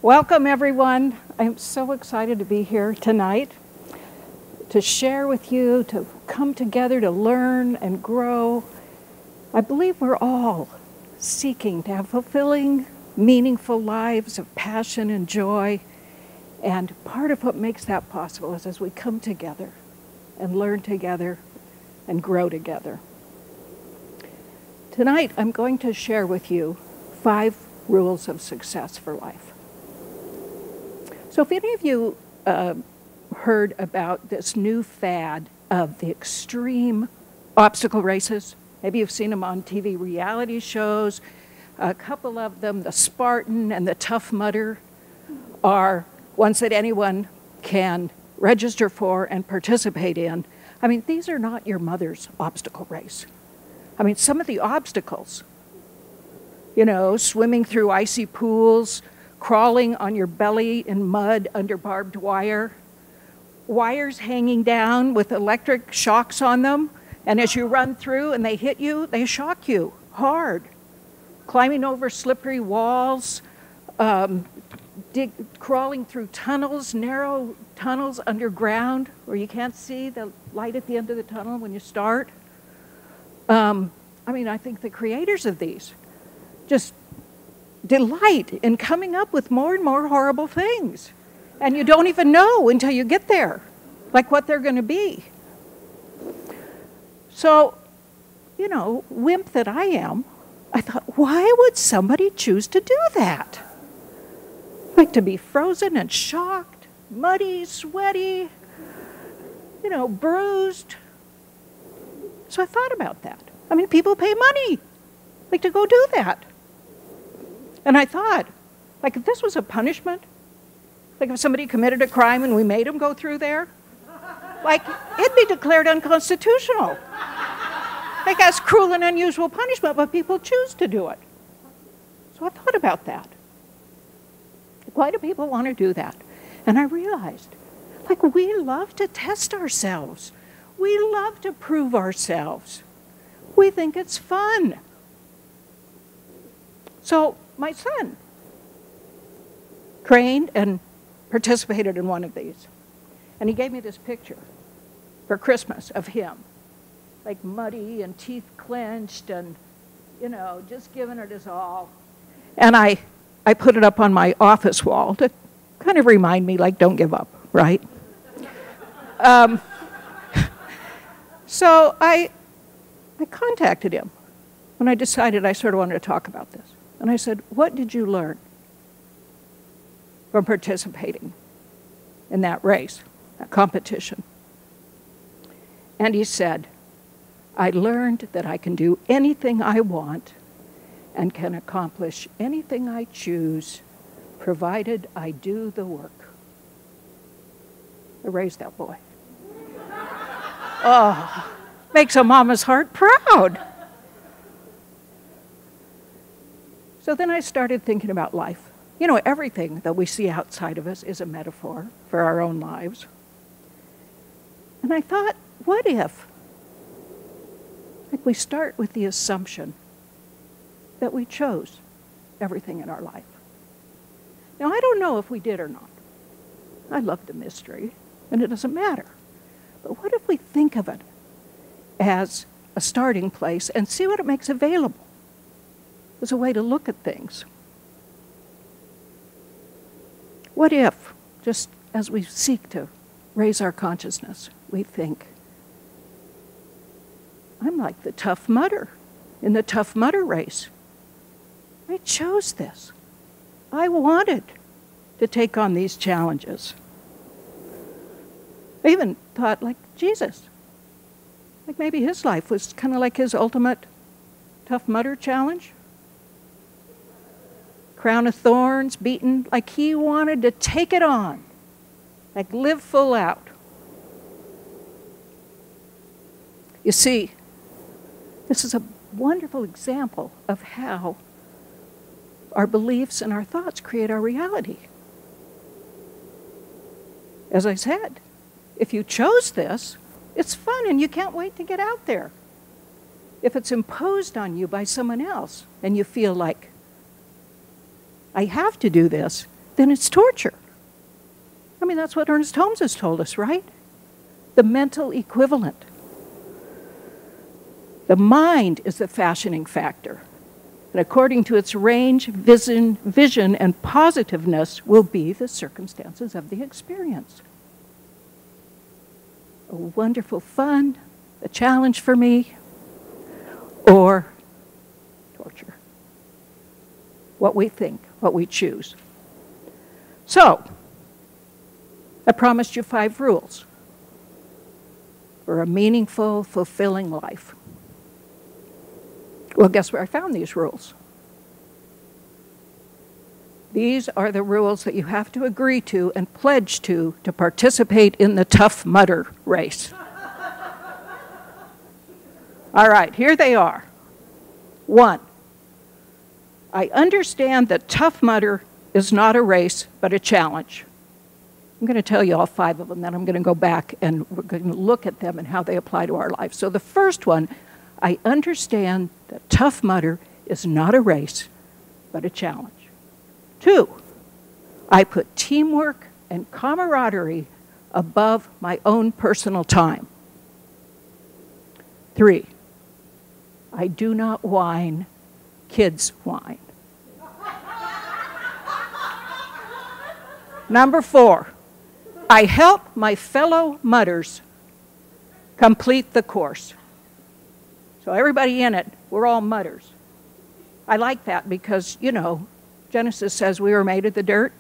Welcome, everyone. I'm so excited to be here tonight to share with you, to come together to learn and grow. I believe we're all seeking to have fulfilling, meaningful lives of passion and joy. And part of what makes that possible is as we come together and learn together and grow together. Tonight, I'm going to share with you 5 rules of success for life. So if any of you heard about this new fad of the extreme obstacle races, maybe you've seen them on TV reality shows. A couple of them, the Spartan and the Tough Mudder, are ones that anyone can register for and participate in. I mean, these are not your mother's obstacle race. I mean, some of the obstacles, you know, swimming through icy pools, crawling on your belly in mud under barbed wire, wires hanging down with electric shocks on them, and as you run through and they hit you, they shock you hard. Climbing over slippery walls, crawling through tunnels, narrow tunnels underground where you can't see the light at the end of the tunnel when you start. I think the creators of these just delight in coming up with more and more horrible things. And you don't even know until you get there, like what they're going to be. So, you know, wimp that I am, I thought, why would somebody choose to do that? Like to be frozen and shocked, muddy, sweaty, you know, bruised. So I thought about that. I mean, people pay money, like, to go do that. And I thought, like, if this was a punishment, like if somebody committed a crime and we made them go through there, like, it'd be declared unconstitutional. Like, that's cruel and unusual punishment, but people choose to do it. So I thought about that. Why do people want to do that? And I realized, like, we love to test ourselves. We love to prove ourselves. We think it's fun. So my son trained and participated in one of these. And he gave me this picture for Christmas of him, like muddy and teeth clenched and, you know, just giving it his all. And I put it up on my office wall to kind of remind me, like, don't give up, right? So I contacted him when I decided I sort of wanted to talk about this. And I said, what did you learn from participating in that race, that competition? And he said, I learned that I can do anything I want and can accomplish anything I choose, provided I do the work. I raised that boy. Oh, makes a mama's heart proud. So then I started thinking about life. You know, everything that we see outside of us is a metaphor for our own lives. And I thought, what if, like, we start with the assumption that we chose everything in our life? Now, I don't know if we did or not. I love the mystery, and it doesn't matter. But what if we think of it as a starting place and see what it makes available as a way to look at things? What if, just as we seek to raise our consciousness, we think, I'm like the Tough Mudder in the Tough Mudder race. I chose this. I wanted to take on these challenges. I even thought, like Jesus, like maybe his life was kind of like his ultimate Tough Mudder challenge. Crown of thorns, beaten, like he wanted to take it on, like live full out. You see, this is a wonderful example of how our beliefs and our thoughts create our reality. As I said, if you chose this, it's fun and you can't wait to get out there. If it's imposed on you by someone else and you feel like, I have to do this, then it's torture. I mean, that's what Ernest Holmes has told us, right? The mental equivalent. The mind is the fashioning factor. And according to its range, vision, and positiveness will be the circumstances of the experience. A wonderful fun, a challenge for me, or torture. What we think, what we choose. So, I promised you 5 rules for a meaningful, fulfilling life. Well, guess where I found these rules? These are the rules that you have to agree to and pledge to participate in the Tough Mudder race. All right, here they are. 1, I understand that Tough Mudder is not a race, but a challenge. I'm going to tell you all 5 of them, then I'm going to go back and we're going to look at them and how they apply to our life. So the first one, I understand that Tough Mudder is not a race, but a challenge. 2, I put teamwork and camaraderie above my own personal time. 3, I do not whine, kids whine. Number 4, I help my fellow mudders complete the course. So everybody in it, we're all mudders. I like that because, you know, Genesis says we were made of the dirt.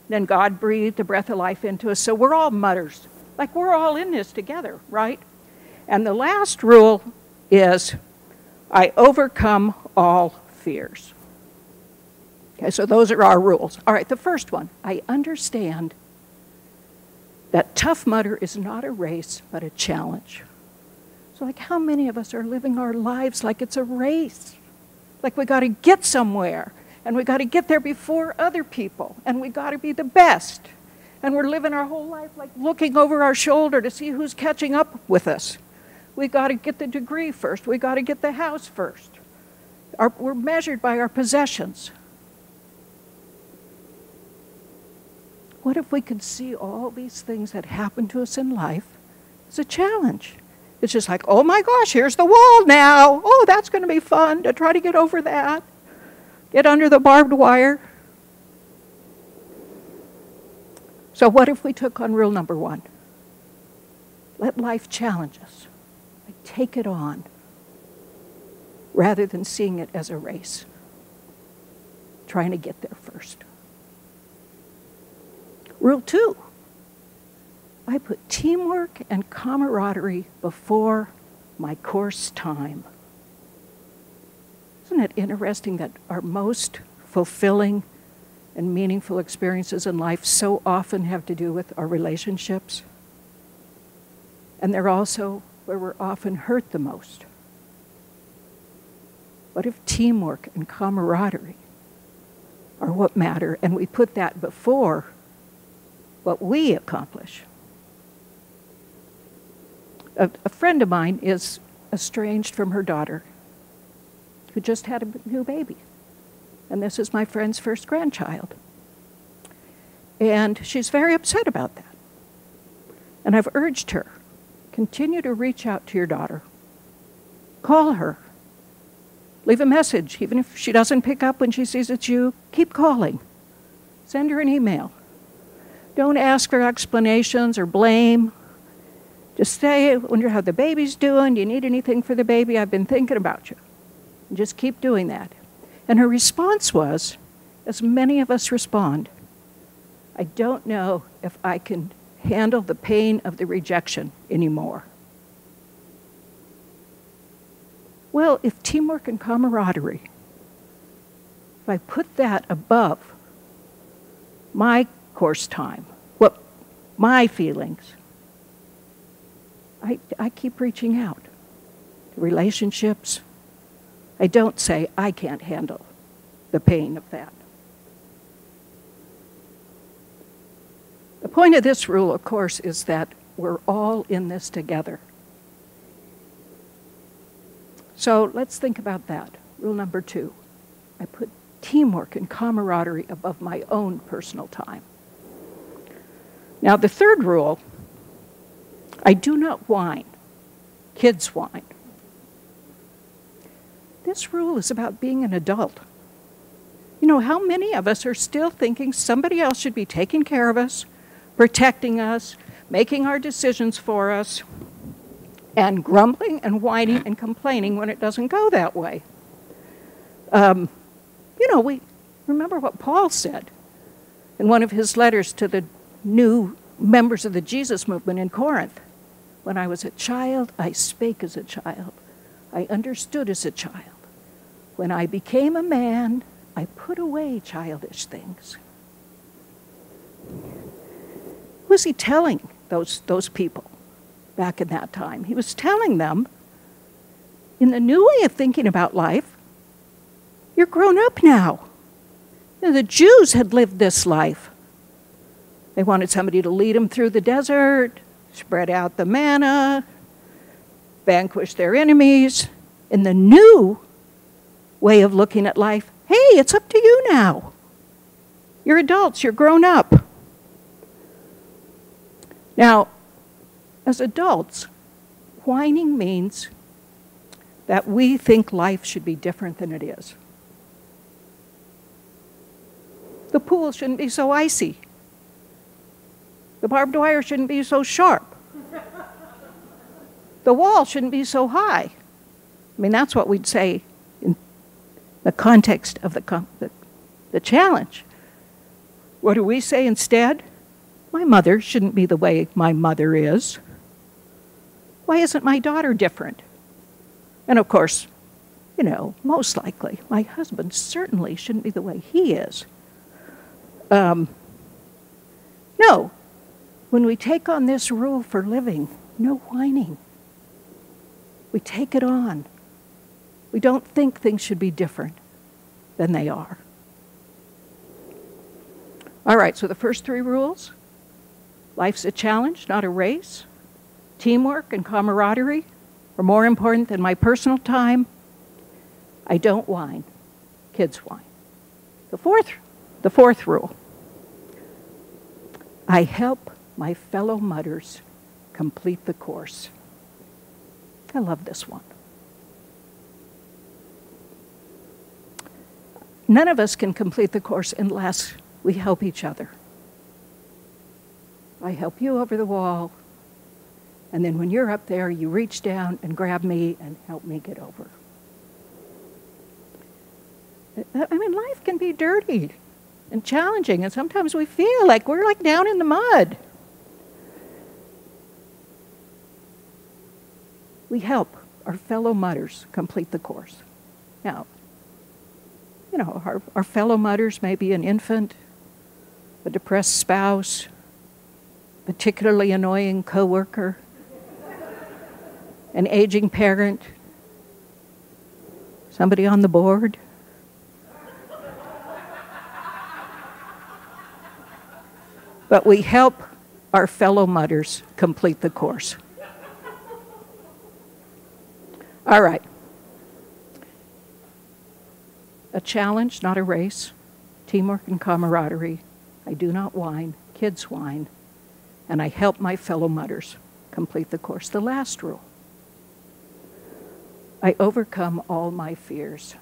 Then God breathed the breath of life into us. So we're all mudders. Like we're all in this together, right? And the last rule is I overcome all fears. Okay, so those are our rules. All right, the first one, I understand that Tough Mudder is not a race, but a challenge. So like how many of us are living our lives like it's a race? Like we got to get somewhere, and we got to get there before other people, and we got to be the best. And we're living our whole life like looking over our shoulder to see who's catching up with us. We got to get the degree first. We got to get the house first. We're measured by our possessions. What if we could see all these things that happen to us in life as a challenge? It's just like, oh my gosh, here's the wall now. Oh, that's going to be fun to try to get over that. Get under the barbed wire. So what if we took on rule number 1? Let life challenge us. Like, take it on, rather than seeing it as a race, trying to get there first. Rule 2, I put teamwork and camaraderie before my course time. Isn't it interesting that our most fulfilling and meaningful experiences in life so often have to do with our relationships? And they're also where we're often hurt the most. What if teamwork and camaraderie are what matter, and we put that before what we accomplish? A friend of mine is estranged from her daughter, who just had a new baby. And this is my friend's first grandchild. And she's very upset about that. And I've urged her, continue to reach out to your daughter. Call her. Leave a message. Even if she doesn't pick up when she sees it's you, keep calling. Send her an email. Don't ask for explanations or blame. Just say, I wonder how the baby's doing. Do you need anything for the baby? I've been thinking about you. And just keep doing that. And her response was, as many of us respond, I don't know if I can handle the pain of the rejection anymore. Well, if teamwork and camaraderie, if I put that above my course time, what my feelings, I keep reaching out to relationships. I don't say I can't handle the pain of that. The point of this rule, of course, is that we're all in this together. So let's think about that. Rule number 2, I put teamwork and camaraderie above my own personal time. Now, the third rule, I do not whine. Kids whine. This rule is about being an adult. You know, how many of us are still thinking somebody else should be taking care of us, protecting us, making our decisions for us, and grumbling and whining and complaining when it doesn't go that way? We remember what Paul said in one of his letters to the new members of the Jesus movement in Corinth. When I was a child, I spake as a child. I understood as a child. When I became a man, I put away childish things. Who was he telling those people back in that time? He was telling them, in the new way of thinking about life, you're grown up now. You know, the Jews had lived this life. They wanted somebody to lead them through the desert, spread out the manna, vanquish their enemies. In the new way of looking at life, hey, it's up to you now. You're adults, you're grown up. Now, as adults, whining means that we think life should be different than it is. The pool shouldn't be so icy. The barbed wire shouldn't be so sharp. The wall shouldn't be so high. I mean, that's what we'd say in the context of the challenge. What do we say instead? My mother shouldn't be the way my mother is. Why isn't my daughter different? And of course, most likely, my husband certainly shouldn't be the way he is. No. When we take on this rule for living, no whining. We take it on. We don't think things should be different than they are. All right, so the first three rules. Life's a challenge, not a race. Teamwork and camaraderie are more important than my personal time. I don't whine. Kids whine. The fourth rule. I help my fellow mudders complete the course. I love this one. None of us can complete the course unless we help each other. I help you over the wall, and then when you're up there, you reach down and grab me and help me get over. I mean, life can be dirty and challenging, and sometimes we feel like we're like down in the mud. We help our fellow mudders complete the course. Now, our fellow mudders may be an infant, a depressed spouse, particularly annoying coworker, an aging parent, somebody on the board. But we help our fellow mudders complete the course. All right. A challenge, not a race. Teamwork and camaraderie. I do not whine. Kids whine. And I help my fellow mudders complete the course. The last rule. I overcome all my fears.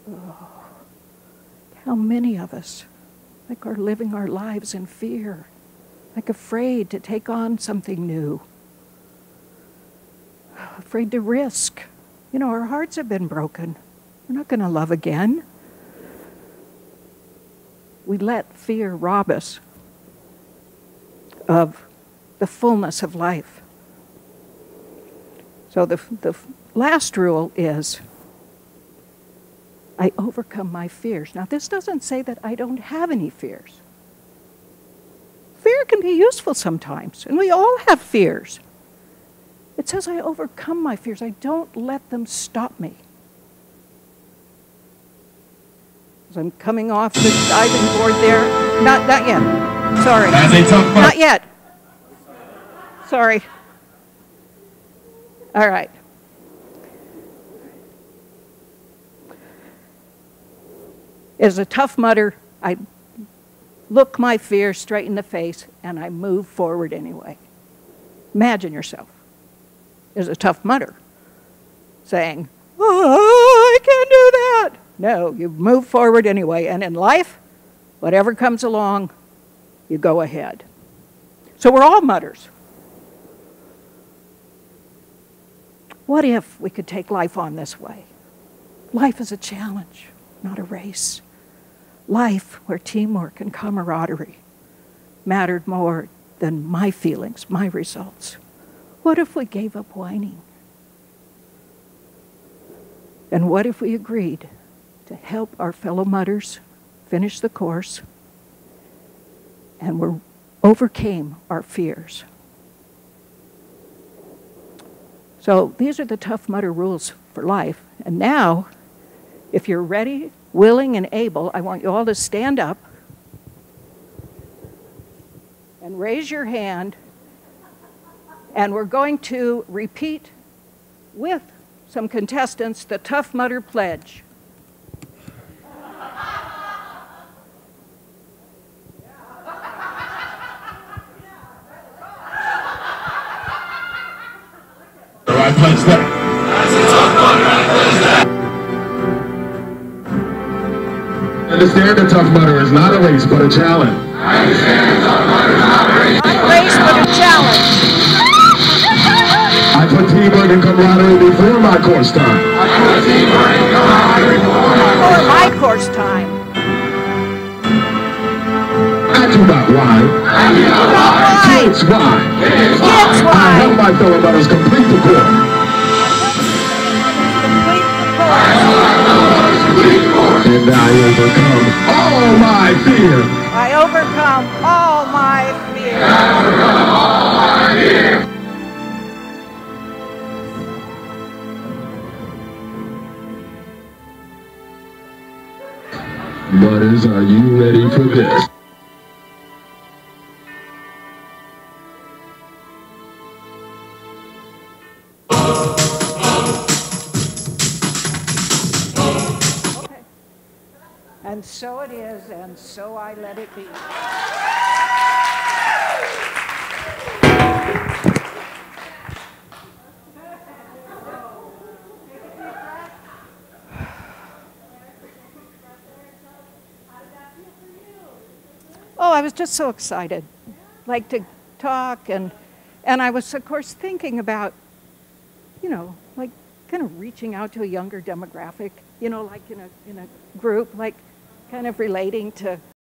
Oh, how many of us are living our lives in fear, afraid to take on something new, afraid to risk. Our hearts have been broken. We're not going to love again. We let fear rob us of the fullness of life. So the last rule is, I overcome my fears. Now, this doesn't say that I don't have any fears. Fear can be useful sometimes, and we all have fears. It says I overcome my fears. I don't let them stop me. As I'm coming off the diving board there. Not yet. Sorry. Not yet. Sorry. All right. As a tough mudder, I look my fear straight in the face and I move forward anyway. Imagine yourself as a tough mudder saying, oh, I can't do that. No, you move forward anyway. And in life, whatever comes along, you go ahead. So we're all mudders. What if we could take life on this way? Life is a challenge, not a race. Life where teamwork and camaraderie mattered more than my feelings, my results. What if we gave up whining? And what if we agreed to help our fellow mudders finish the course and we overcame our fears? So these are the Tough Mudder rules for life. And now, if you're ready, willing, and able, I want you all to stand up and raise your hand. And we're going to repeat with some contestants the Tough Mudder Pledge. I pledge that. Understand the Tough Mudder is not a race, but a challenge. I understand the Tough Mudder is not a race. Not a race, but a challenge. I put teamwork and camaraderie before my course time. I put teamwork and camaraderie Before my course time. I do not whine. I do not whine. Kids whine. Kids I whine. help my fellow mudders complete the course. And I overcome all my fear. I overcome all my fear. I overcome all my fear. Mudders, are you ready for this? And so it is, and so I let it be. Oh, I was just so excited, like to talk, and I was, of course, thinking about, you know, like kind of reaching out to a younger demographic, you know, like in a group, like kind of relating to